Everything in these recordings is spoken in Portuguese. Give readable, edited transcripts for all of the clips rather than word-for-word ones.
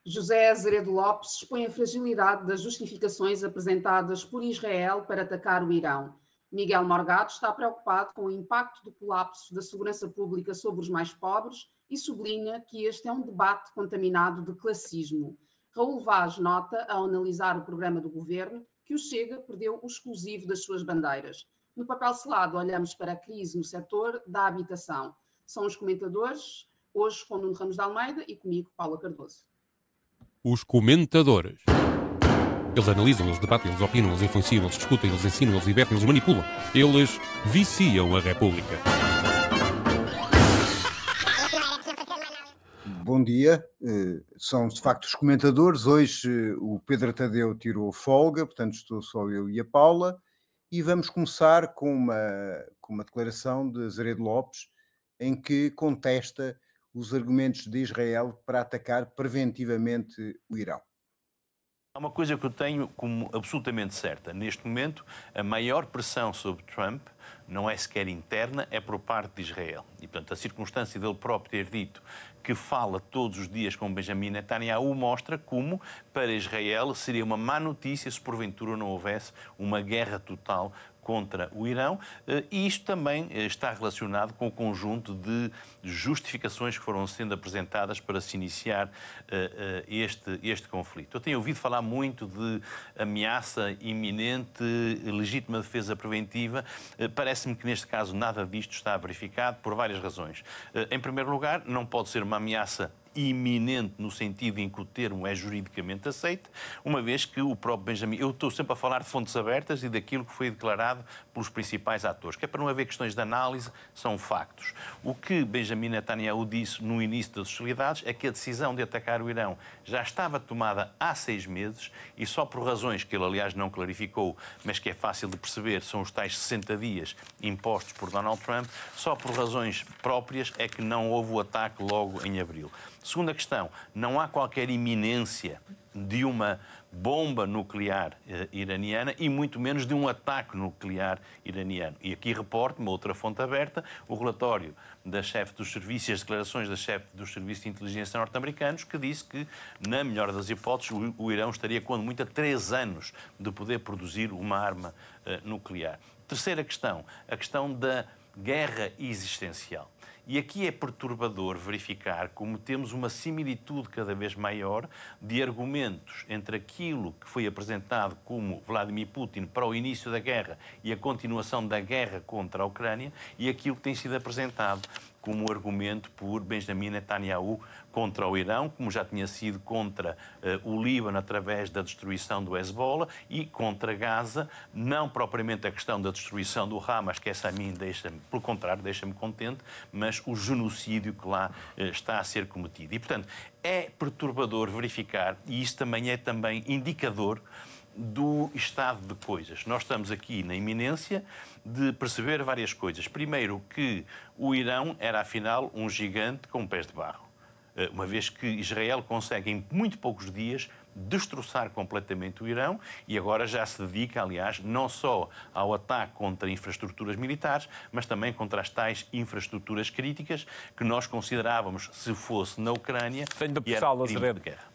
José Azeredo Lopes expõe a fragilidade das justificações apresentadas por Israel para atacar o Irão. Miguel Morgado está preocupado com o impacto do colapso da segurança pública sobre os mais pobres e sublinha que este é um debate contaminado de classismo. Raul Vaz nota, ao analisar o programa do governo, que o Chega perdeu o exclusivo das suas bandeiras. No papel selado, olhamos para a crise no setor da habitação. São os comentadores, hoje com Nuno Ramos de Almeida e comigo, Paula Cardoso. Os comentadores. Eles analisam, eles debatem, eles opinam, eles influenciam, eles discutem, eles ensinam, eles divertem, eles manipulam. Eles viciam a República. Bom dia, são de facto os comentadores. Hoje o Pedro Tadeu tirou folga, portanto estou só eu e a Paula, e vamos começar com uma declaração de Azeredo Lopes em que contesta os argumentos de Israel para atacar preventivamente o Irão. Há uma coisa que eu tenho como absolutamente certa. Neste momento, a maior pressão sobre Trump não é sequer interna, é por parte de Israel. E, portanto, a circunstância dele próprio ter dito que fala todos os dias com Benjamin Netanyahu mostra como, para Israel, seria uma má notícia se porventura não houvesse uma guerra total contra o Irão, e isto também está relacionado com o conjunto de justificações que foram sendo apresentadas para se iniciar este conflito. Eu tenho ouvido falar muito de ameaça iminente, legítima defesa preventiva. Parece-me que neste caso nada disto está verificado por várias razões. Em primeiro lugar, não pode ser uma ameaça iminente no sentido em que o termo é juridicamente aceite, uma vez que o próprio Benjamin... Eu estou sempre a falar de fontes abertas e daquilo que foi declarado pelos principais atores, que é para não haver questões de análise, são factos. O que Benjamin Netanyahu disse no início das hostilidades é que a decisão de atacar o Irão já estava tomada há 6 meses e só por razões que ele, aliás, não clarificou, mas que é fácil de perceber, são os tais 60 dias impostos por Donald Trump, só por razões próprias é que não houve o ataque logo em abril. Segunda questão, não há qualquer iminência de uma bomba nuclear iraniana e muito menos de um ataque nuclear iraniano. E aqui reporto uma outra fonte aberta, o relatório da chefe dos serviços, as declarações da chefe dos serviços de inteligência norte-americanos, que disse que, na melhor das hipóteses, o Irão estaria, quando muito, a 3 anos de poder produzir uma arma nuclear. Terceira questão, a questão da guerra existencial. E aqui é perturbador verificar como temos uma similitude cada vez maior de argumentos entre aquilo que foi apresentado como Vladimir Putin para o início da guerra e a continuação da guerra contra a Ucrânia e aquilo que tem sido apresentado como argumento por Benjamin Netanyahu contra o Irão, como já tinha sido contra o Líbano através da destruição do Hezbollah e contra Gaza, não propriamente a questão da destruição do Hamas, que essa a mim deixa-me, pelo contrário, deixa-me contente, mas o genocídio que lá está a ser cometido. E, portanto, é perturbador verificar, e isso também é indicador do estado de coisas. Nós estamos aqui na iminência de perceber várias coisas. Primeiro, que o Irão era, afinal, um gigante com pés de barro. Uma vez que Israel consegue, em muito poucos dias, destroçar completamente o Irão e agora já se dedica, aliás, não só ao ataque contra infraestruturas militares, mas também contra as tais infraestruturas críticas que nós considerávamos, se fosse na Ucrânia, que era crime de guerra.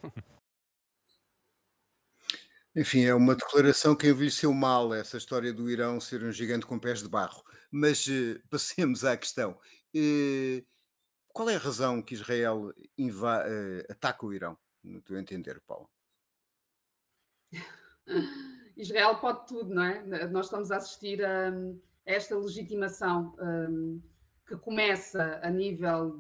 Enfim, é uma declaração que envelheceu mal, essa história do Irão ser um gigante com pés de barro. Mas passemos à questão. Qual é a razão que Israel ataca o Irão, no teu entender, Paulo? Israel pode tudo, não é? Nós estamos a assistir a esta legitimação que começa a nível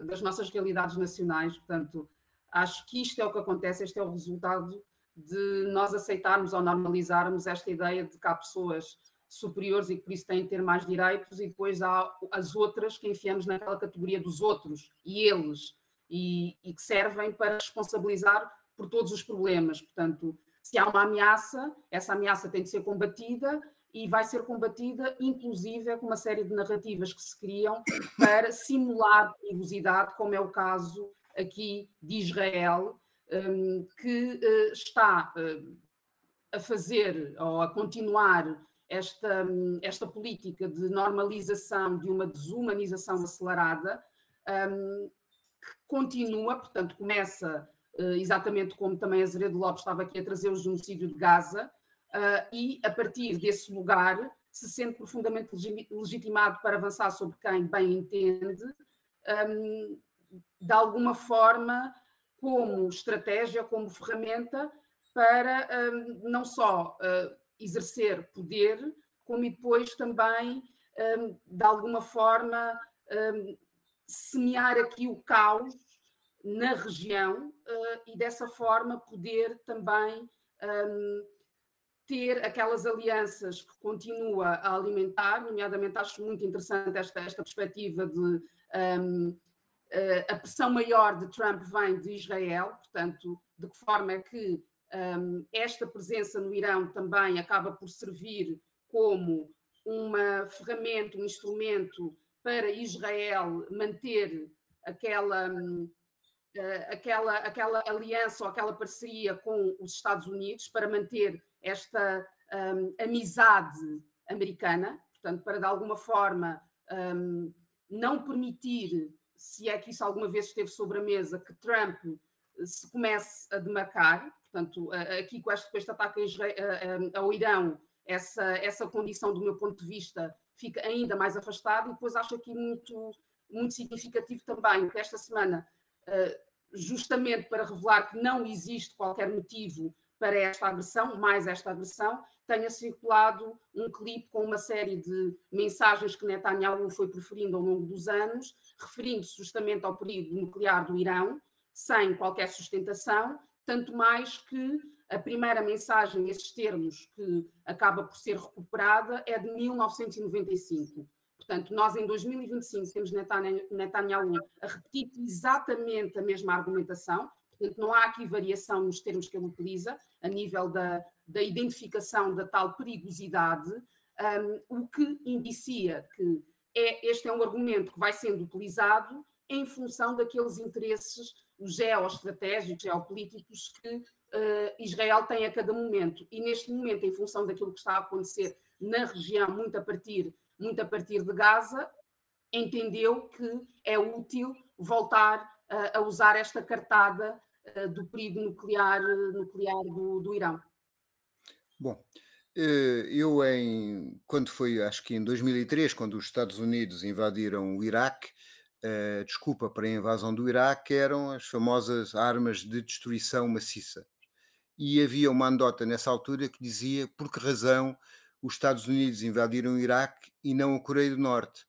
das nossas realidades nacionais. Portanto, acho que isto é o que acontece, este é o resultado de nós aceitarmos ou normalizarmos esta ideia de que há pessoas superiores e que por isso têm de ter mais direitos e depois há as outras que enfiamos naquela categoria dos outros e eles e que servem para responsabilizar por todos os problemas. Portanto, se há uma ameaça, essa ameaça tem de ser combatida e vai ser combatida inclusive com uma série de narrativas que se criam para simular perigosidade, como é o caso aqui de Israel, que está a fazer ou a continuar esta política de normalização de uma desumanização acelerada, que continua, portanto, começa exatamente como também Azeredo Lopes estava aqui a trazer o genocídio de Gaza, e a partir desse lugar se sente profundamente legitimado para avançar sobre quem bem entende, de alguma forma, como estratégia, como ferramenta, para não só exercer poder, como e depois também, de alguma forma, semear aqui o caos na região e dessa forma poder também ter aquelas alianças que continua a alimentar, nomeadamente acho muito interessante esta perspectiva de a pressão maior de Trump vem de Israel, portanto, de que forma é que esta presença no Irão também acaba por servir como uma ferramenta, um instrumento para Israel manter aquela aliança ou aquela parceria com os Estados Unidos, para manter esta amizade americana, portanto, para de alguma forma não permitir, se é que isso alguma vez esteve sobre a mesa, que Trump se comece a demarcar. Portanto, aqui com este ataque ao Irão, essa condição, do meu ponto de vista, fica ainda mais afastada. E depois acho aqui muito, muito significativo também que esta semana, justamente para revelar que não existe qualquer motivo para esta agressão, mais esta agressão, tenha circulado um clipe com uma série de mensagens que Netanyahu foi proferindo ao longo dos anos, referindo-se justamente ao perigo nuclear do Irão, sem qualquer sustentação, tanto mais que a primeira mensagem, esses termos, que acaba por ser recuperada, é de 1995. Portanto, nós em 2025 temos Netanyahu a repetir exatamente a mesma argumentação. Portanto, não há aqui variação nos termos que ele utiliza, a nível da identificação da tal perigosidade, o que indicia que este é um argumento que vai sendo utilizado em função daqueles interesses geoestratégicos, geopolíticos que Israel tem a cada momento. E neste momento, em função daquilo que está a acontecer na região, muito a partir de Gaza, entendeu que é útil voltar a usar esta cartada do perigo nuclear do Irão. Bom, quando foi, acho que em 2003, quando os Estados Unidos invadiram o Iraque, a desculpa para a invasão do Iraque eram as famosas armas de destruição maciça. E havia uma anedota nessa altura que dizia por que razão os Estados Unidos invadiram o Iraque e não a Coreia do Norte.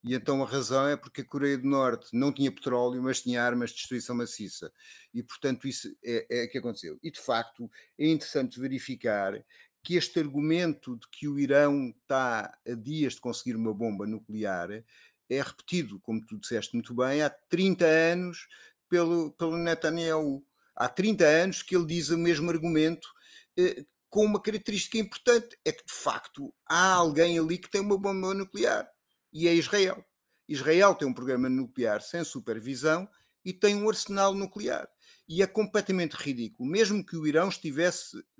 E então a razão é porque a Coreia do Norte não tinha petróleo, mas tinha armas de destruição maciça. E, portanto, isso é que aconteceu. E, de facto, é interessante verificar que este argumento de que o Irão está a dias de conseguir uma bomba nuclear é repetido, como tu disseste muito bem, há 30 anos pelo Netanyahu. Há 30 anos que ele diz o mesmo argumento, com uma característica importante, é que, de facto, há alguém ali que tem uma bomba nuclear. E é Israel. Israel tem um programa nuclear sem supervisão e tem um arsenal nuclear. E é completamente ridículo. Mesmo que o Irão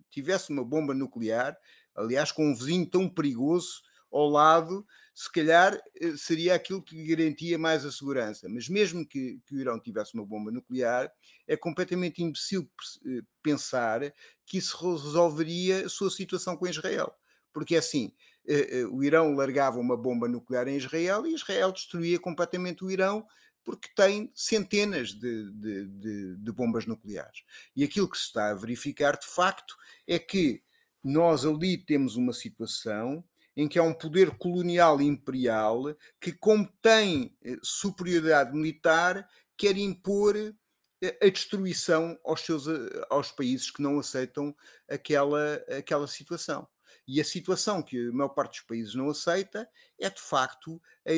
tivesse uma bomba nuclear, aliás, com um vizinho tão perigoso ao lado, se calhar seria aquilo que lhe garantia mais a segurança. Mas mesmo que o Irão tivesse uma bomba nuclear, é completamente imbecil pensar que isso resolveria a sua situação com Israel. Porque assim, o Irão largava uma bomba nuclear em Israel e Israel destruía completamente o Irão, porque tem centenas de bombas nucleares. E aquilo que se está a verificar, de facto, é que nós ali temos uma situação em que há um poder colonial e imperial que, como tem superioridade militar, quer impor a destruição aos países que não aceitam aquela situação. E a situação que a maior parte dos países não aceita é, de facto, a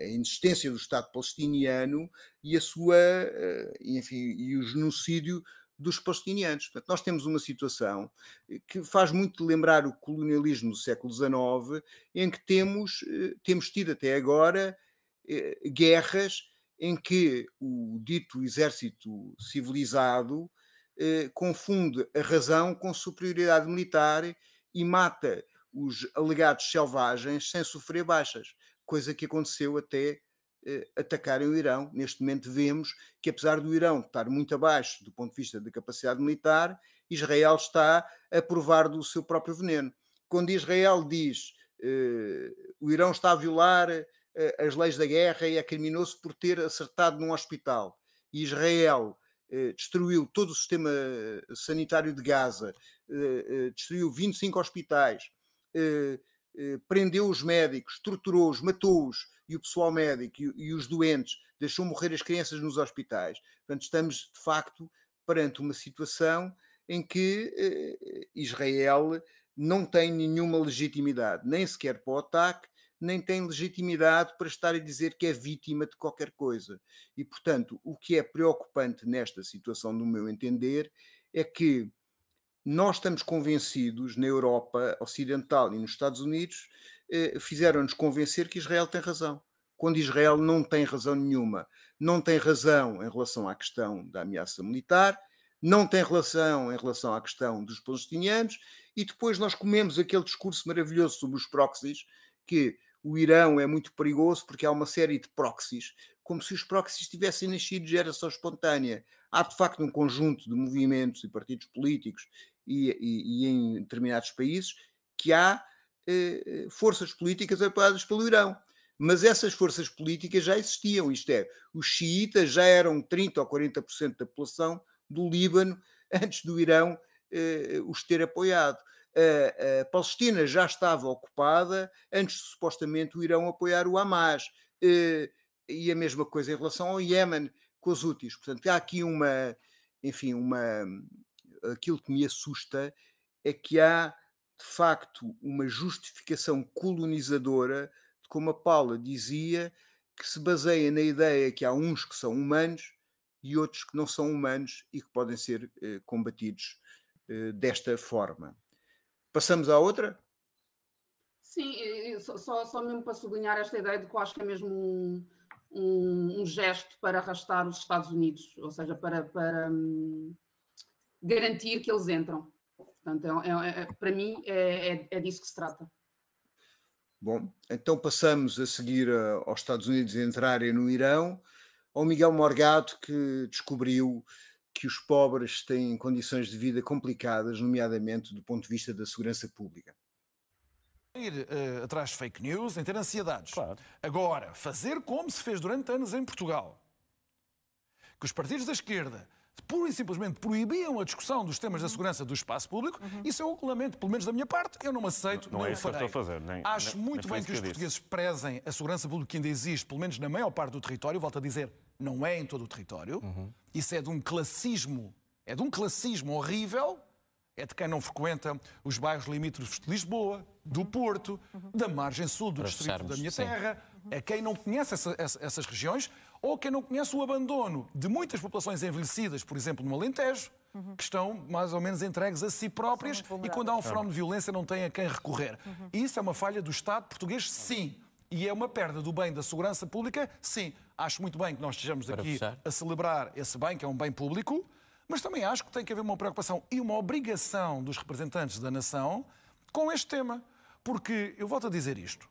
inexistência do Estado palestiniano e e o genocídio dos palestinianos. Portanto, nós temos uma situação que faz muito lembrar o colonialismo do século XIX, em que temos tido até agora guerras em que o dito exército civilizado confunde a razão com superioridade militar e mata os alegados selvagens sem sofrer baixas, coisa que aconteceu até atacarem o Irão. Neste momento vemos que, apesar do Irão estar muito abaixo do ponto de vista da capacidade militar, Israel está a provar do seu próprio veneno. Quando Israel diz o Irão está a violar as leis da guerra e é criminoso por ter acertado num hospital, e Israel destruiu todo o sistema sanitário de Gaza, destruiu 25 hospitais, prendeu os médicos, torturou-os, matou-os, e o pessoal médico e os doentes, deixou morrer as crianças nos hospitais. Portanto, estamos, de facto, perante uma situação em que Israel não tem nenhuma legitimidade, nem sequer para o ataque, nem tem legitimidade para estar a dizer que é vítima de qualquer coisa. E, portanto, o que é preocupante nesta situação, no meu entender, é que nós estamos convencidos, na Europa Ocidental e nos Estados Unidos, fizeram-nos convencer que Israel tem razão, quando Israel não tem razão nenhuma. Não tem razão em relação à questão da ameaça militar, não tem razão em relação à questão dos palestinianos, e depois nós comemos aquele discurso maravilhoso sobre os proxies, que o Irão é muito perigoso porque há uma série de proxies, como se os proxies tivessem nascido de geração espontânea. Há, de facto, um conjunto de movimentos e partidos políticos e em determinados países que há forças políticas apoiadas pelo Irão. Mas essas forças políticas já existiam, isto é, os xiitas já eram 30% ou 40% da população do Líbano antes do Irão os ter apoiado. A Palestina já estava ocupada antes de supostamente o Irão apoiar o Hamas. E a mesma coisa em relação ao Iémen com os Houthis. Portanto, há aqui aquilo que me assusta é que há, de facto, uma justificação colonizadora, de como a Paula dizia, que se baseia na ideia que há uns que são humanos e outros que não são humanos e que podem ser combatidos desta forma. Passamos à outra? Sim, só mesmo para sublinhar esta ideia de que eu acho que é mesmo um gesto para arrastar os Estados Unidos, ou seja, para garantir que eles entram. Portanto, para mim, é disso que se trata. Bom, então passamos a seguir aos Estados Unidos entrarem no Irão, ao Miguel Morgado, que descobriu que os pobres têm condições de vida complicadas, nomeadamente do ponto de vista da segurança pública. Ir atrás de fake news, em ter ansiedades. Claro. Agora, fazer como se fez durante anos em Portugal, que os partidos da esquerda pura e simplesmente proibiam a discussão dos temas da segurança do espaço público, isso é um regulamento, pelo menos da minha parte, eu não aceito, Não nem é o isso que eu farei. estou a fazer. Acho muito bem que os portugueses prezem a segurança pública que ainda existe, pelo menos na maior parte do território, volto a dizer, não é em todo o território. Isso é de um classismo horrível, é de quem não frequenta os bairros limítrofes de Lisboa, do Porto, da margem sul do distrito da minha terra, é quem não conhece essas regiões, ou quem não conhece o abandono de muitas populações envelhecidas, por exemplo, no Alentejo, que estão mais ou menos entregues a si próprias e quando há um fenómeno de violência não têm a quem recorrer. E isso é uma falha do Estado português, sim. E é uma perda do bem da segurança pública, sim. Acho muito bem que nós estejamos aqui a celebrar esse bem, que é um bem público, mas também acho que tem que haver uma preocupação e uma obrigação dos representantes da nação com este tema. Porque, eu volto a dizer isto,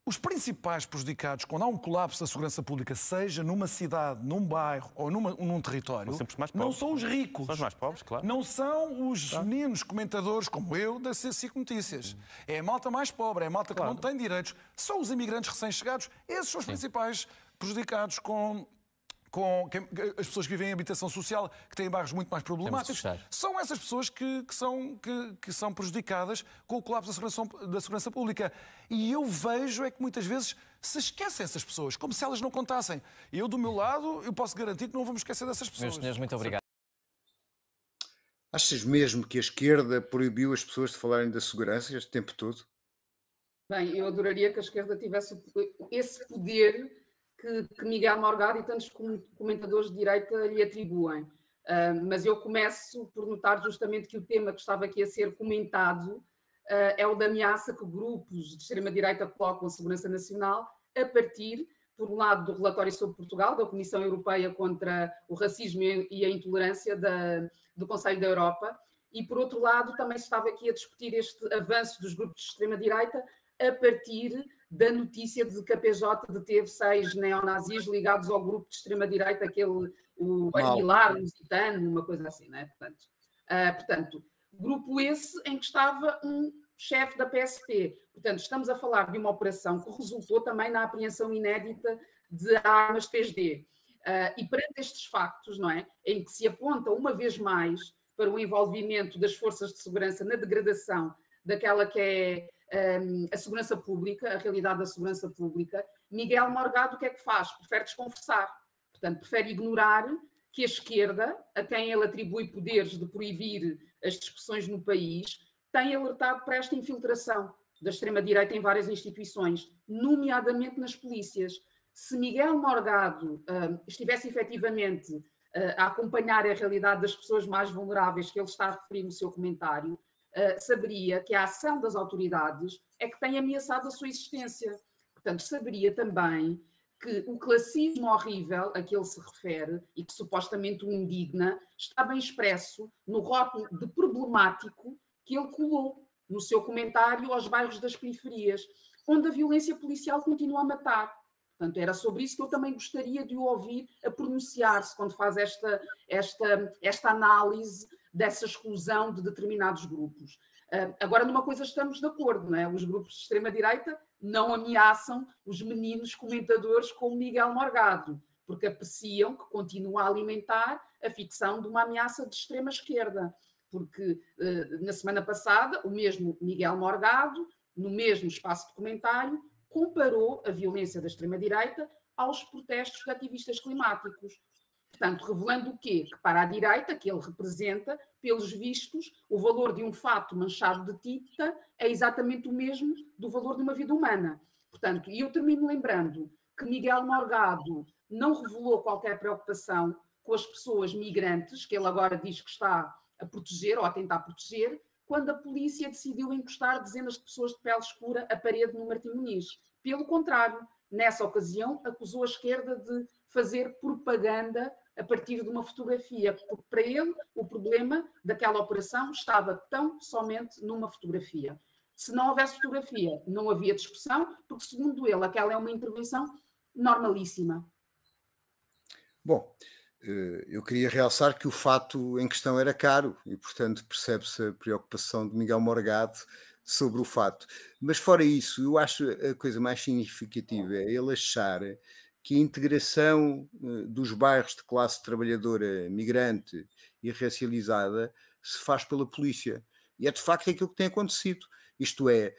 os principais prejudicados quando há um colapso da segurança pública, seja numa cidade, num bairro ou num território, não são os ricos. São os mais pobres, claro. Não são os meninos comentadores como eu da SIC Notícias. É a malta mais pobre, é a malta que não tem direitos. São os imigrantes recém-chegados. Esses são os principais prejudicados com as pessoas que vivem em habitação social, que têm bairros muito mais problemáticos. São essas pessoas que são prejudicadas com o colapso da segurança pública. E eu vejo é que muitas vezes se esquecem essas pessoas, como se elas não contassem. Eu, do meu lado, eu posso garantir que não vamos esquecer dessas pessoas. Meus senhores, muito obrigado. Achas mesmo que a esquerda proibiu as pessoas de falarem da segurança este tempo todo? Bem, eu adoraria que a esquerda tivesse esse poder que Miguel Morgado e tantos comentadores de direita lhe atribuem. Mas eu começo por notar justamente que o tema que estava aqui a ser comentado é o da ameaça que grupos de extrema-direita colocam à segurança nacional a partir, por um lado, do relatório sobre Portugal, da Comissão Europeia contra o Racismo e a Intolerância do Conselho da Europa, e, por outro lado, também se estava aqui a discutir este avanço dos grupos de extrema-direita a partir da notícia de que a PJ deteve 6 neonazis ligados ao grupo de extrema-direita, o Aguilar, Lusitano, uma coisa assim, né? Portanto, grupo esse em que estava um chefe da PSP. Portanto, estamos a falar de uma operação que resultou também na apreensão inédita de armas 3D. E perante estes factos, não é, em que se aponta uma vez mais para o envolvimento das forças de segurança na degradação daquela que é a segurança pública, a realidade da segurança pública, Miguel Morgado o que é que faz? Prefere desconversar. Portanto, prefere ignorar que a esquerda, a quem ele atribui poderes de proibir as discussões no país, tem alertado para esta infiltração da extrema-direita em várias instituições, nomeadamente nas polícias. Se Miguel Morgado estivesse efetivamente a acompanhar a realidade das pessoas mais vulneráveis que ele está a referir no seu comentário, saberia que a ação das autoridades é que tem ameaçado a sua existência. Portanto, saberia também que o classismo horrível a que ele se refere e que supostamente o indigna está bem expresso no rótulo de problemático que ele colou no seu comentário aos bairros das periferias, onde a violência policial continua a matar. Portanto, era sobre isso que eu também gostaria de o ouvir a pronunciar-se quando faz esta análise dessa exclusão de determinados grupos. Agora, numa coisa estamos de acordo, não é? Os grupos de extrema-direita não ameaçam os meninos comentadores como Miguel Morgado, porque apreciam que continua a alimentar a ficção de uma ameaça de extrema-esquerda. Porque na semana passada, o mesmo Miguel Morgado, no mesmo espaço de comentário, comparou a violência da extrema-direita aos protestos de ativistas climáticos. Portanto, revelando o quê? Que para a direita, que ele representa, pelos vistos, o valor de um fato manchado de tinta é exatamente o mesmo do valor de uma vida humana. Portanto, e eu termino lembrando que Miguel Morgado não revelou qualquer preocupação com as pessoas migrantes, que ele agora diz que está a proteger ou a tentar proteger, quando a polícia decidiu encostar dezenas de pessoas de pele escura à parede no Martim Muniz. Pelo contrário, nessa ocasião, acusou a esquerda de fazer propaganda a partir de uma fotografia, porque para ele o problema daquela operação estava tão somente numa fotografia. Se não houvesse fotografia, não havia discussão, porque, segundo ele, aquela é uma intervenção normalíssima. Bom, eu queria realçar que o fato em questão era caro e, portanto, percebe-se a preocupação de Miguel Morgado sobre o fato. Mas, fora isso, eu acho a coisa mais significativa é ele achar que a integração dos bairros de classe trabalhadora migrante e racializada se faz pela polícia. E é de facto aquilo que tem acontecido. Isto é,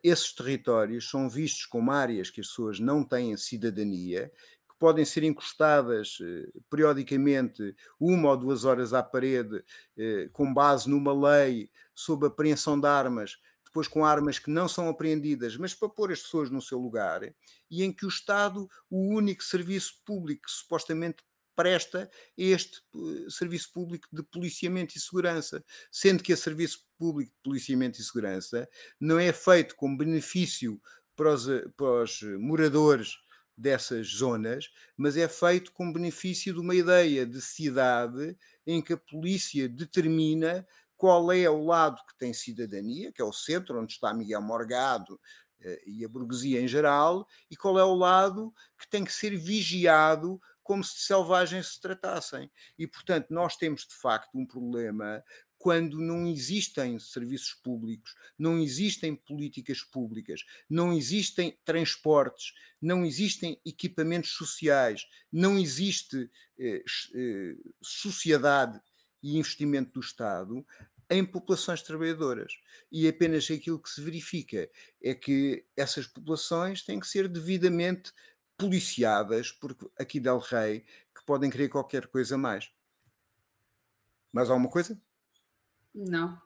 esses territórios são vistos como áreas que as pessoas não têm cidadania, que podem ser encostadas periodicamente 1 ou 2 horas à parede, com base numa lei sobre apreensão de armas, depois com armas que não são apreendidas, mas para pôr as pessoas no seu lugar, e em que o Estado, o único serviço público que supostamente presta este serviço público de policiamento e segurança, sendo que esse serviço público de policiamento e segurança não é feito com benefício para os moradores dessas zonas, mas é feito com benefício de uma ideia de cidade em que a polícia determina qual é o lado que tem cidadania, que é o centro, onde está Miguel Morgado e a burguesia em geral, e qual é o lado que tem que ser vigiado como se de selvagens se tratassem. E, portanto, nós temos, de facto, um problema quando não existem serviços públicos, não existem políticas públicas, não existem transportes, não existem equipamentos sociais, não existe sociedade e investimento do Estado em populações trabalhadoras. E apenas aquilo que se verifica é que essas populações têm que ser devidamente policiadas, porque aqui del Rei, que podem querer qualquer coisa mais. Mais alguma coisa? Não.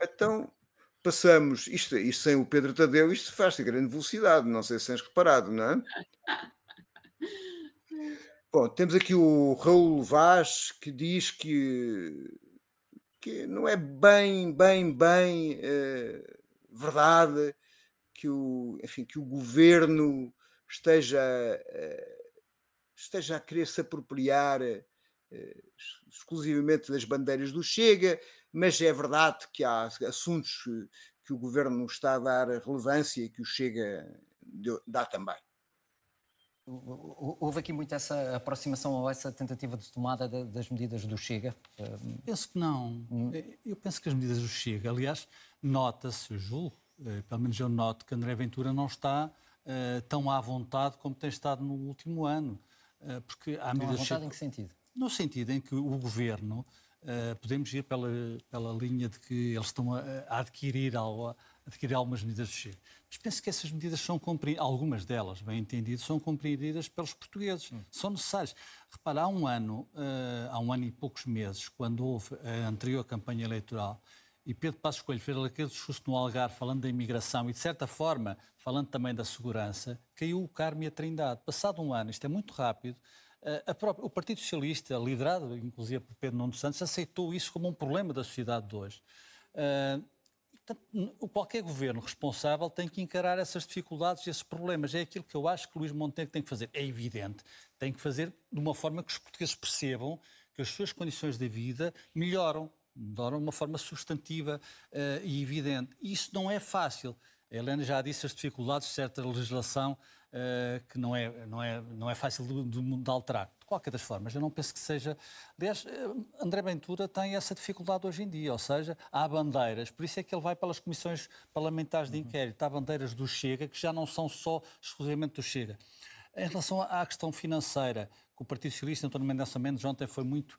Então, passamos, isto sem o Pedro Tadeu, isto faz-se a grande velocidade, não sei se tens reparado, não é? Bom, temos aqui o Raul Vaz, que diz que não é bem verdade que o governo esteja a querer se apropriar exclusivamente das bandeiras do Chega, mas é verdade que há assuntos que o Governo está a dar relevância e que o Chega dá também. Houve aqui muito essa aproximação ou essa tentativa de tomada das medidas do Chega? Penso que não. Eu penso que as medidas do Chega, aliás, nota-se, eu julgo, pelo menos eu noto que André Ventura não está tão à vontade como tem estado no último ano. Porque há medidas à vontade em que sentido? No sentido em que o Governo, podemos ir pela linha de que eles estão a adquirir algumas medidas do Chega. Mas penso que essas medidas são cumpridas, algumas delas, bem entendido, são cumpridas pelos portugueses. São necessárias. Repara, há um ano e poucos meses, quando houve a anterior campanha eleitoral, e Pedro Passos Coelho fez aquele discurso no Algarve falando da imigração e, de certa forma, falando também da segurança, caiu o Carmo e a Trindade. Passado um ano, isto é muito rápido, o Partido Socialista, liderado inclusive por Pedro Nuno Santos, aceitou isso como um problema da sociedade de hoje. Qualquer governo responsável tem que encarar essas dificuldades e esses problemas. É aquilo que eu acho que Luís Montenegro tem que fazer. É evidente, tem que fazer de uma forma que os portugueses percebam que as suas condições de vida melhoram de uma forma substantiva e evidente. E isso não é fácil. A Helena já disse as dificuldades de certa legislação que não é fácil de alterar. De qualquer das formas, eu não penso que seja... Aliás, André Ventura tem essa dificuldade hoje em dia, ou seja, há bandeiras, por isso é que ele vai pelas comissões parlamentares de inquérito, há bandeiras do Chega, que já não são só exclusivamente do Chega. Em relação à questão financeira, que o Partido Socialista, António Mendonça Mendes, ontem foi muito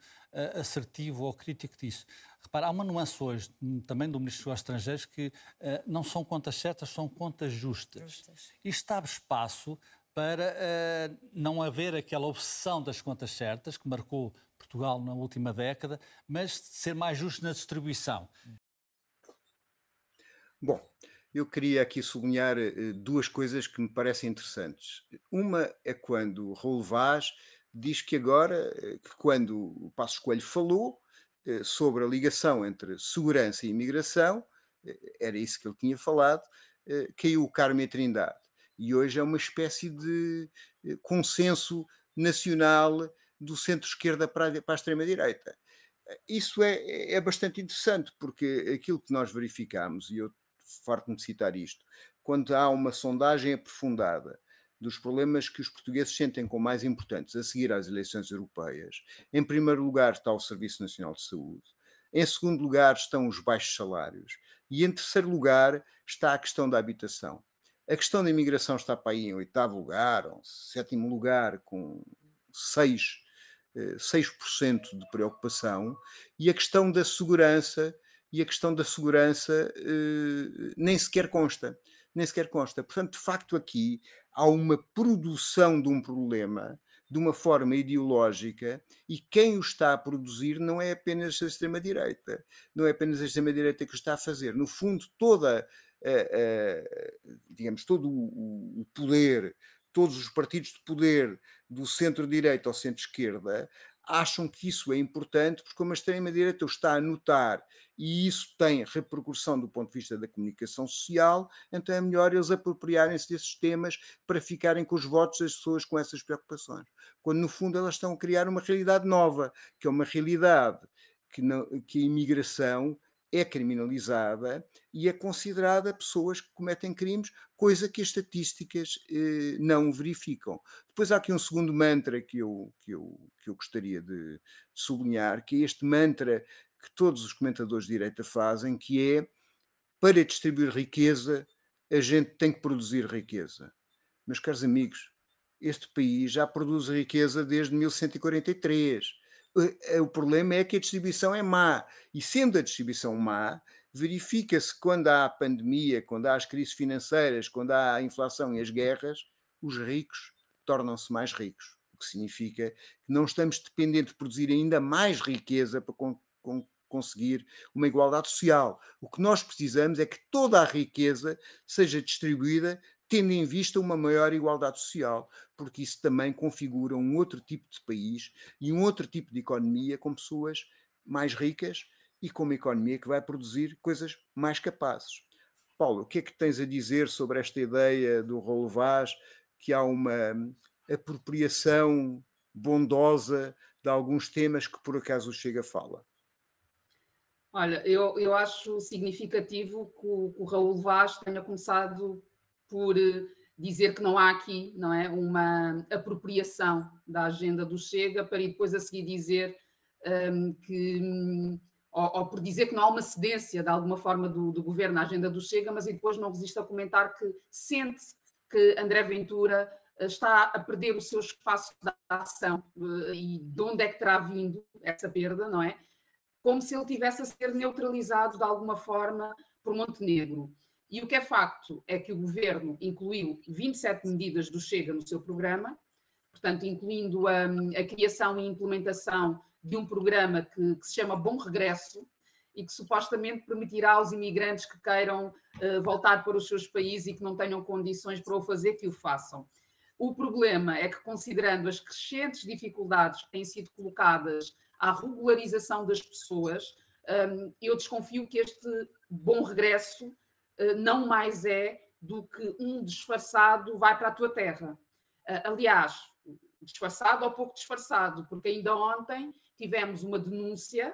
assertivo ou crítico disso. Repara, há uma nuance hoje, também do Ministro dos Estrangeiros, que não são contas certas, são contas justas. Isto abre espaço para não haver aquela obsessão das contas certas, que marcou Portugal na última década, mas ser mais justo na distribuição. Bom, eu queria aqui sublinhar duas coisas que me parecem interessantes. Uma é quando Raul Vaz diz que agora, que quando o Passos Coelho falou sobre a ligação entre segurança e imigração, era isso que ele tinha falado, caiu o Carmo e a Trindade. E hoje é uma espécie de consenso nacional do centro-esquerda para a extrema-direita. Isso é bastante interessante, porque aquilo que nós verificamos, e eu farto-me de citar isto, quando há uma sondagem aprofundada dos problemas que os portugueses sentem como mais importantes a seguir às eleições europeias, em primeiro lugar está o Serviço Nacional de Saúde, em segundo lugar estão os baixos salários e em terceiro lugar está a questão da habitação. A questão da imigração está para aí em oitavo lugar, ou sétimo lugar, com 6% de preocupação, e a questão da segurança nem sequer consta. Portanto, de facto, aqui há uma produção de um problema de uma forma ideológica e quem o está a produzir não é apenas a extrema-direita. Não é apenas a extrema-direita que o está a fazer. No fundo, todo o poder, todos os partidos de poder do centro-direita ao centro-esquerda acham que isso é importante porque como a extrema-direita o está a notar e isso tem repercussão do ponto de vista da comunicação social, então é melhor eles apropriarem-se desses temas para ficarem com os votos das pessoas com essas preocupações. Quando, no fundo, elas estão a criar uma realidade nova, que é uma realidade que a imigração é criminalizada e é considerada pessoas que cometem crimes, coisa que as estatísticas não verificam. Depois há aqui um segundo mantra que eu gostaria de sublinhar, que é este mantra que todos os comentadores de direita fazem, que é, para distribuir riqueza, a gente tem que produzir riqueza. Meus caros amigos, este país já produz riqueza desde 1143. O problema é que a distribuição é má. E sendo a distribuição má, verifica-se quando há a pandemia, quando há as crises financeiras, quando há a inflação e as guerras, os ricos tornam-se mais ricos. O que significa que não estamos dependentes de produzir ainda mais riqueza para conseguir uma igualdade social. O que nós precisamos é que toda a riqueza seja distribuída tendo em vista uma maior igualdade social, porque isso também configura um outro tipo de país e um outro tipo de economia com pessoas mais ricas e com uma economia que vai produzir coisas mais capazes. Paulo, o que é que tens a dizer sobre esta ideia do Raul Vaz, que há uma apropriação bondosa de alguns temas que por acaso o Chega fala? Olha, eu acho significativo que o Raul Vaz tenha começado por dizer que não há aqui, não é, uma apropriação da agenda do Chega, para depois a seguir dizer ou por dizer que não há uma cedência de alguma forma do governo à agenda do Chega, mas depois não resiste a comentar que sente que André Ventura está a perder o seu espaço de ação e de onde é que terá vindo essa perda, não é? Como se ele tivesse a ser neutralizado de alguma forma por Montenegro. E o que é facto é que o governo incluiu 27 medidas do Chega no seu programa, portanto, incluindo a criação e implementação de um programa que se chama Bom Regresso e que supostamente permitirá aos imigrantes que queiram voltar para os seus países e que não tenham condições para o fazer, que o façam. O problema é que, considerando as crescentes dificuldades que têm sido colocadas à regularização das pessoas, eu desconfio que este bom regresso não mais é do que um disfarçado vai para a tua terra. Aliás, disfarçado ou pouco disfarçado, porque ainda ontem tivemos uma denúncia,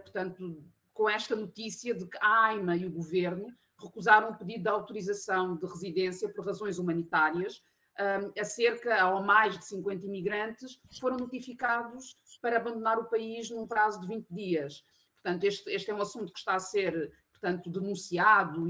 portanto, com esta notícia de que a AIMA e o governo recusaram um pedido de autorização de residência por razões humanitárias, a mais de 50 imigrantes foram notificados para abandonar o país num prazo de 20 dias. Portanto, este é um assunto que está a ser, portanto, denunciado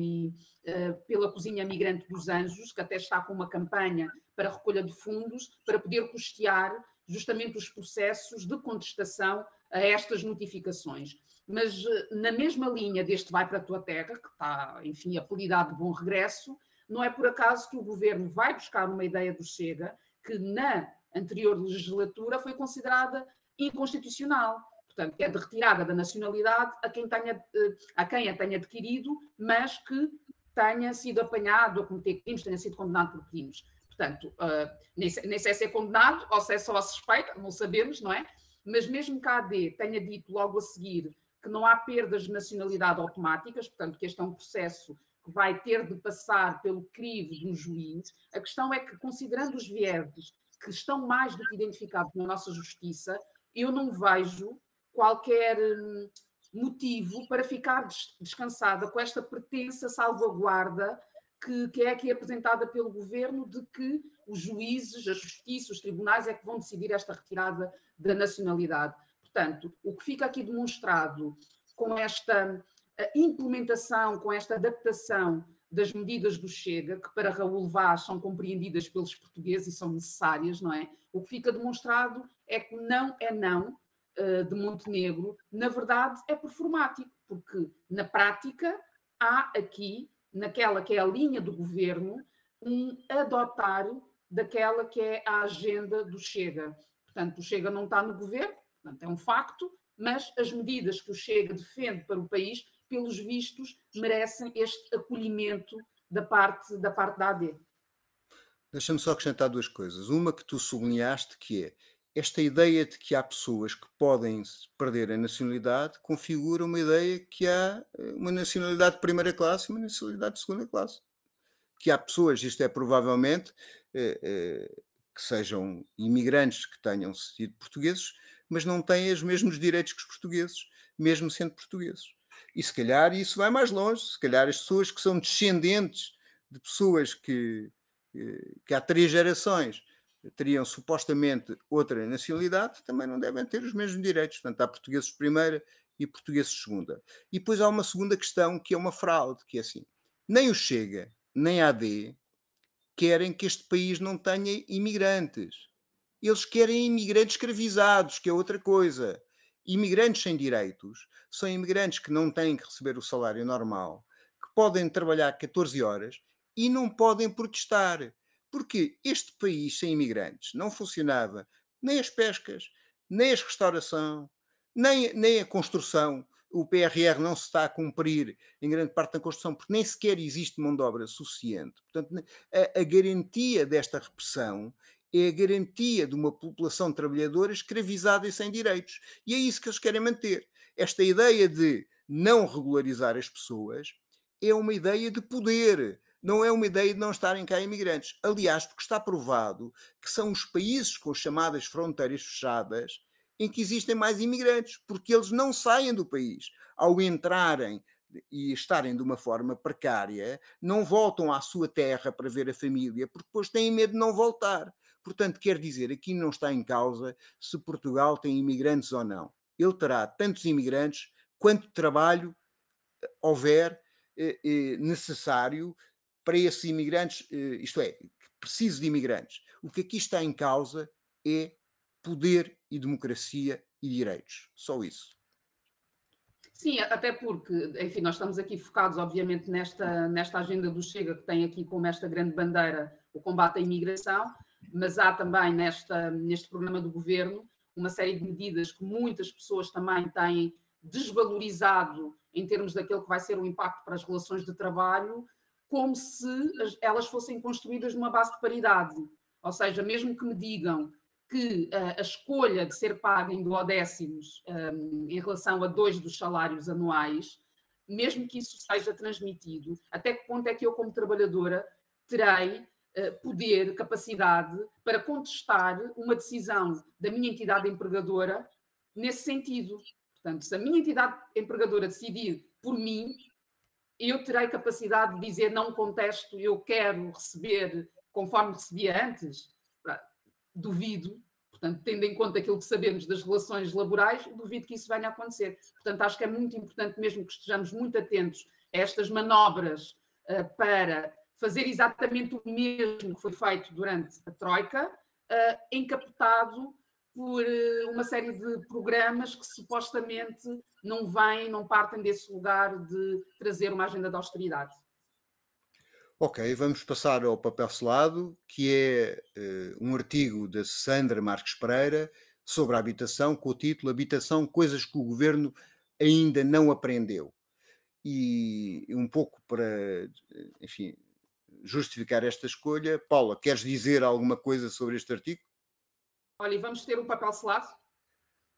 pela Cozinha Migrante dos Anjos, que até está com uma campanha para recolha de fundos para poder custear justamente os processos de contestação a estas notificações. Mas na mesma linha deste vai para a tua terra, que está, enfim, apelidado de Bom Regresso, não é por acaso que o governo vai buscar uma ideia do Chega que na anterior legislatura foi considerada inconstitucional. Portanto, é de retirada da nacionalidade a quem a tenha adquirido, mas que tenha sido apanhado a cometer crimes, tenha sido condenado por crimes. Portanto, nem sei se é condenado ou se é só a suspeita, não sabemos, não é? Mas mesmo que a AD tenha dito logo a seguir que não há perdas de nacionalidade automáticas, portanto, que este é um processo que vai ter de passar pelo crivo de um juiz, a questão é que, considerando os vieses que estão mais do que identificados na nossa justiça, eu não vejo qualquer motivo para ficar descansada com esta pretensa salvaguarda que é aqui apresentada pelo governo de que os juízes, a justiça, os tribunais é que vão decidir esta retirada da nacionalidade. Portanto, o que fica aqui demonstrado com esta implementação, com esta adaptação das medidas do Chega, que para Raul Vaz são compreendidas pelos portugueses e são necessárias, não é? O que fica demonstrado é que não é não de Montenegro, na verdade é performático, porque na prática há aqui, naquela que é a linha do governo, um adotar daquela que é a agenda do Chega. Portanto, o Chega não está no governo, portanto, é um facto, mas as medidas que o Chega defende para o país, pelos vistos, merecem este acolhimento da parte da AD. Deixa-me só acrescentar duas coisas. Uma que tu sublinhaste, que é esta ideia de que há pessoas que podem perder a nacionalidade, configura uma ideia que há uma nacionalidade de primeira classe e uma nacionalidade de segunda classe. Que há pessoas, isto é provavelmente, que sejam imigrantes que tenham sido portugueses, mas não têm os mesmos direitos que os portugueses, mesmo sendo portugueses. E se calhar isso vai mais longe, se calhar as pessoas que são descendentes de pessoas que há 3 gerações teriam supostamente outra nacionalidade, também não devem ter os mesmos direitos. Portanto, há portugueses de primeira e portugueses de segunda. E depois há uma segunda questão que é uma fraude, que é assim, nem o Chega, nem a AD querem que este país não tenha imigrantes. Eles querem imigrantes escravizados, que é outra coisa. Imigrantes sem direitos são imigrantes que não têm que receber o salário normal, que podem trabalhar 14 horas e não podem protestar. Porque este país sem imigrantes não funcionava nem as pescas, nem a restauração, nem a construção. O PRR não se está a cumprir em grande parte da construção, porque nem sequer existe mão de obra suficiente. Portanto, a garantia desta repressão é a garantia de uma população trabalhadora escravizada e sem direitos. E é isso que eles querem manter. Esta ideia de não regularizar as pessoas é uma ideia de poder. Não é uma ideia de não estarem cá imigrantes. Aliás, porque está provado que são os países com as chamadas fronteiras fechadas em que existem mais imigrantes, porque eles não saem do país. Ao entrarem e estarem de uma forma precária, não voltam à sua terra para ver a família, porque depois têm medo de não voltar. Portanto, quer dizer, aqui não está em causa se Portugal tem imigrantes ou não. Ele terá tantos imigrantes quanto trabalho houver necessário para esses imigrantes, isto é, preciso de imigrantes. O que aqui está em causa é poder e democracia e direitos. Só isso. Sim, até porque, enfim, nós estamos aqui focados, obviamente, nesta agenda do Chega, que tem aqui como esta grande bandeira o combate à imigração, mas há também neste programa do Governo uma série de medidas que muitas pessoas também têm desvalorizado em termos daquilo que vai ser o impacto para as relações de trabalho, como se elas fossem construídas numa base de paridade. Ou seja, mesmo que me digam que a escolha de ser paga em duodécimos em relação a 2 dos salários anuais, mesmo que isso seja transmitido, até que ponto é que eu, como trabalhadora, terei poder, capacidade para contestar uma decisão da minha entidade empregadora nesse sentido? Portanto, se a minha entidade empregadora decidir por mim, eu terei capacidade de dizer não contesto, eu quero receber conforme recebia antes? Duvido. Portanto, tendo em conta aquilo que sabemos das relações laborais, duvido que isso venha a acontecer. Portanto, acho que é muito importante mesmo que estejamos muito atentos a estas manobras para fazer exatamente o mesmo que foi feito durante a Troika, encapotado por uma série de programas que supostamente não partem desse lugar de trazer uma agenda de austeridade. Ok, vamos passar ao papel selado, que é um artigo da Sandra Marques Pereira sobre a habitação, com o título Habitação, coisas que o Governo ainda não aprendeu. E um pouco para, enfim, justificar esta escolha, Paula, queres dizer alguma coisa sobre este artigo? Olha, e vamos ter um papel selado?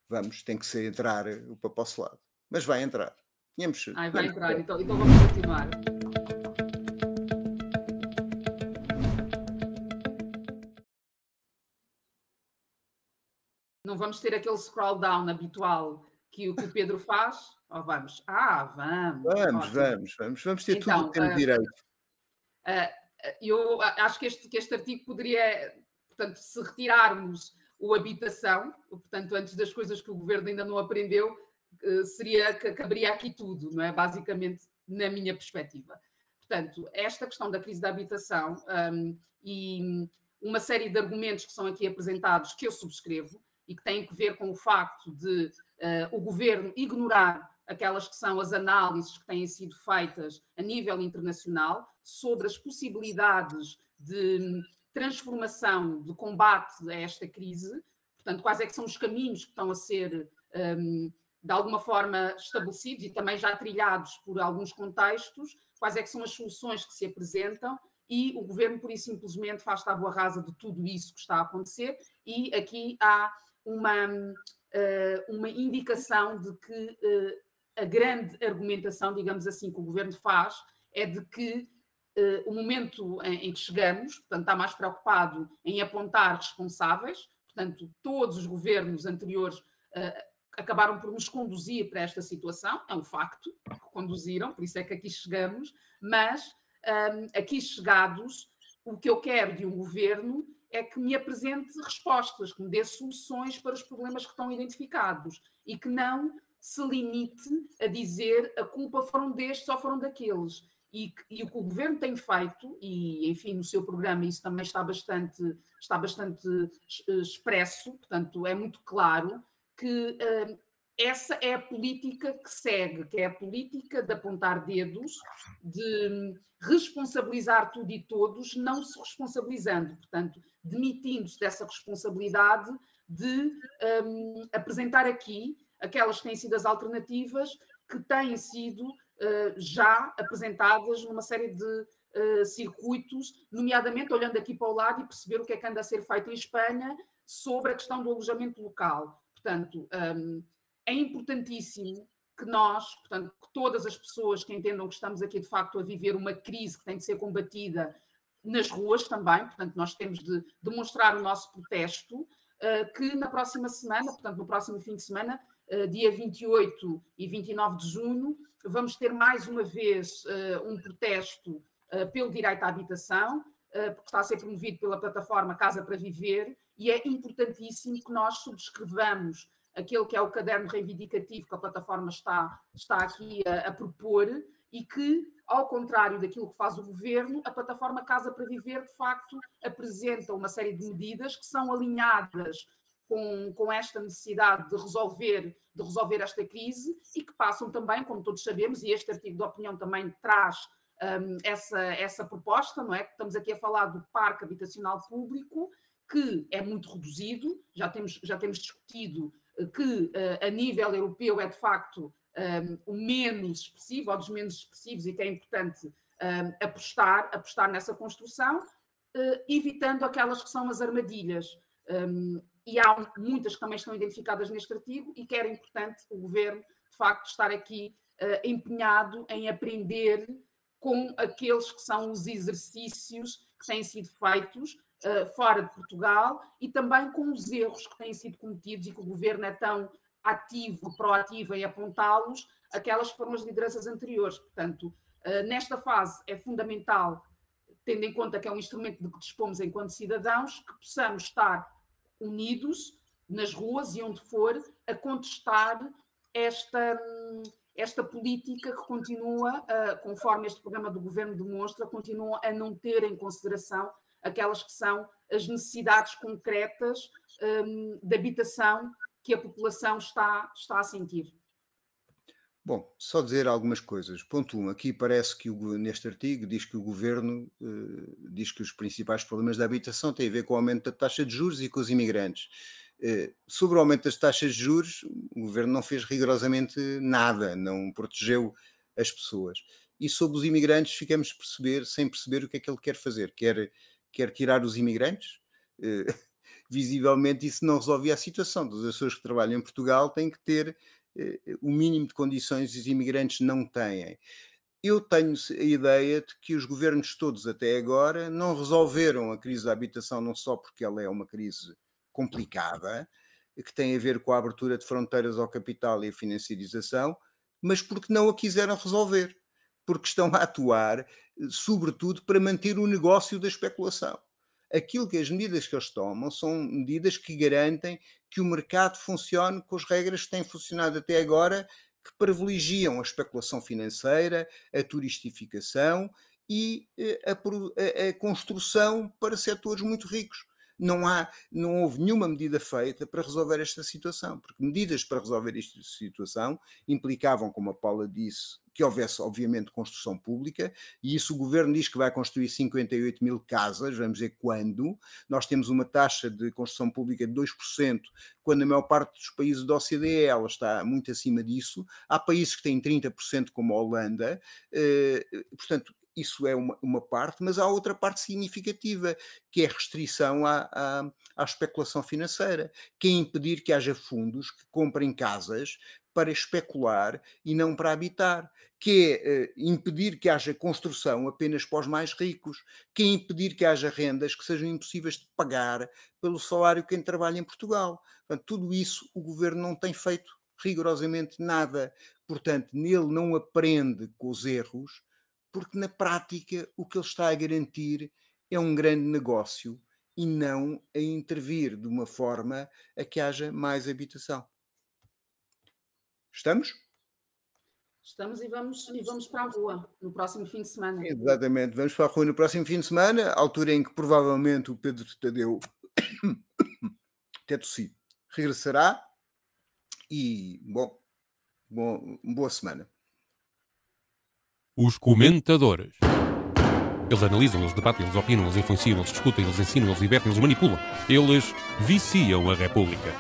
Vamos, tem que ser entrar o papel selado. Mas vai entrar. Vai entrar, então vamos continuar. Não vamos ter aquele scroll down habitual que o Pedro faz? Ou vamos? Vamos ter tudo o que temos direito. Eu acho que este artigo poderia, portanto, se retirarmos o habitação, portanto, antes das coisas que o Governo ainda não aprendeu, caberia aqui tudo, não é? Basicamente, na minha perspectiva. Portanto, esta questão da crise da habitação e uma série de argumentos que são aqui apresentados que eu subscrevo e que têm que ver com o facto de o Governo ignorar aquelas que são as análises que têm sido feitas a nível internacional sobre as possibilidades de transformação, de combate a esta crise. Portanto, quais é que são os caminhos que estão a ser, de alguma forma, estabelecidos e também já trilhados por alguns contextos, quais é que são as soluções que se apresentam, e o Governo, por isso, simplesmente faz tábua rasa de tudo isso que está a acontecer, e aqui há uma indicação de que a grande argumentação, digamos assim, que o Governo faz é de que o momento em que chegamos, portanto, está mais preocupado em apontar responsáveis, portanto, todos os governos anteriores acabaram por nos conduzir para esta situação, é um facto, que conduziram, por isso é que aqui chegamos, mas aqui chegados, o que eu quero de um governo é que me apresente respostas, que me dê soluções para os problemas que estão identificados e que não se limite a dizer a culpa foram destes ou foram daqueles. E o que o Governo tem feito, e enfim, no seu programa isso também está bastante expresso, portanto é muito claro, que essa é a política que segue, que é a política de apontar dedos, de responsabilizar tudo e todos, não se responsabilizando, portanto, demitindo-se dessa responsabilidade de apresentar aqui aquelas que têm sido as alternativas que têm sido já apresentadas numa série de circuitos, nomeadamente olhando aqui para o lado e perceber o que é que anda a ser feito em Espanha sobre a questão do alojamento local. Portanto, é importantíssimo que nós, portanto, que todas as pessoas que entendam que estamos aqui de facto a viver uma crise que tem de ser combatida nas ruas também, portanto, nós temos de demonstrar o nosso protesto, que na próxima semana, portanto, no próximo fim de semana, dia 28 e 29 de junho, vamos ter mais uma vez um protesto pelo direito à habitação, porque está a ser promovido pela plataforma Casa para Viver, e é importantíssimo que nós subscrevamos aquele que é o caderno reivindicativo que a plataforma está aqui a propor, e que, ao contrário daquilo que faz o governo, a plataforma Casa para Viver, de facto, apresenta uma série de medidas que são alinhadas com esta necessidade de resolver esta crise, e que passam também, como todos sabemos, e este artigo de opinião também traz essa proposta, não é? Estamos aqui a falar do parque habitacional público, que é muito reduzido, já temos discutido que a nível europeu é de facto o menos expressivo, ou dos menos expressivos, e que é importante apostar nessa construção, evitando aquelas que são as armadilhas. E há muitas que também estão identificadas neste artigo, e que era importante o governo, de facto, estar aqui empenhado em aprender com aqueles que são os exercícios que têm sido feitos fora de Portugal, e também com os erros que têm sido cometidos, e que o governo é tão ativo, proativo em apontá-los, aquelas que foram as lideranças anteriores. Portanto, nesta fase é fundamental, tendo em conta que é um instrumento de que dispomos enquanto cidadãos, que possamos estar unidos nas ruas e onde for a contestar esta política que continua, conforme este programa do governo demonstra, continua a não ter em consideração aquelas que são as necessidades concretas de habitação que a população está a sentir. Bom, só dizer algumas coisas. Ponto 1, aqui parece que neste artigo diz que o governo diz que os principais problemas da habitação têm a ver com o aumento da taxa de juros e com os imigrantes. Sobre o aumento das taxas de juros, o governo não fez rigorosamente nada, não protegeu as pessoas. E sobre os imigrantes ficamos sem perceber o que é que ele quer fazer. Quer tirar os imigrantes? Visivelmente isso não resolvia a situação. Todas as pessoas que trabalham em Portugal têm que ter o mínimo de condições, e os imigrantes não têm. Eu tenho a ideia de que os governos todos até agora não resolveram a crise da habitação, não só porque ela é uma crise complicada, que tem a ver com a abertura de fronteiras ao capital e a financiarização, mas porque não a quiseram resolver, porque estão a atuar, sobretudo, para manter o negócio da especulação. As medidas que eles tomam são medidas que garantem que o mercado funcione com as regras que têm funcionado até agora, que privilegiam a especulação financeira, a turistificação e a construção para setores muito ricos. Não houve nenhuma medida feita para resolver esta situação, porque medidas para resolver esta situação implicavam, como a Paula disse, que houvesse, obviamente, construção pública, e isso o governo diz que vai construir 58 mil casas, vamos ver quando. Nós temos uma taxa de construção pública de 2%, quando a maior parte dos países da OCDE ela está muito acima disso. Há países que têm 30%, como a Holanda, portanto, isso é uma parte, mas há outra parte significativa, que é a restrição à especulação financeira, que é impedir que haja fundos que comprem casas para especular e não para habitar, que é impedir que haja construção apenas para os mais ricos, que é impedir que haja rendas que sejam impossíveis de pagar pelo salário de quem trabalha em Portugal. Portanto, tudo isso o governo não tem feito rigorosamente nada. Portanto, nele não aprende com os erros, porque na prática o que ele está a garantir é um grande negócio e não a intervir de uma forma a que haja mais habitação. Estamos? Estamos e vamos para a rua no próximo fim de semana. Exatamente, vamos para a rua no próximo fim de semana, altura em que provavelmente o Pedro Tadeu até tossi regressará, e boa semana. Os comentadores. Eles analisam, eles debatem, eles opinam, eles influenciam, eles discutem, eles ensinam, eles divertem, eles manipulam. Eles viciam a República.